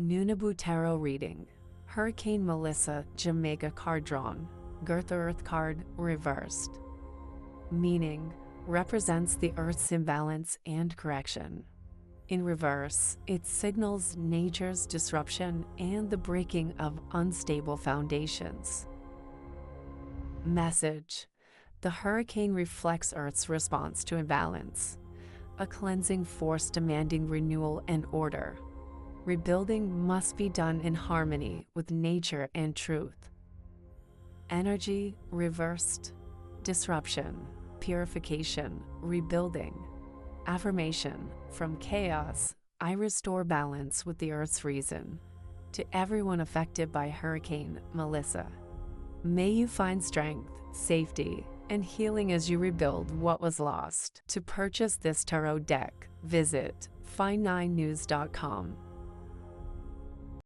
Noonebu Tarot Reading. Hurricane Melissa, Jamaica card drawn. Girth Earth card, reversed. Meaning, represents the Earth's imbalance and correction. In reverse, it signals nature's disruption and the breaking of unstable foundations. Message: the hurricane reflects Earth's response to imbalance, a cleansing force demanding renewal and order. Rebuilding must be done in harmony with nature and truth. Energy reversed. Disruption, purification, rebuilding. Affirmation: from chaos, I restore balance with the Earth's reason. To everyone affected by Hurricane Melissa, may you find strength, safety, and healing as you rebuild what was lost. To purchase this tarot deck, visit find9news.com.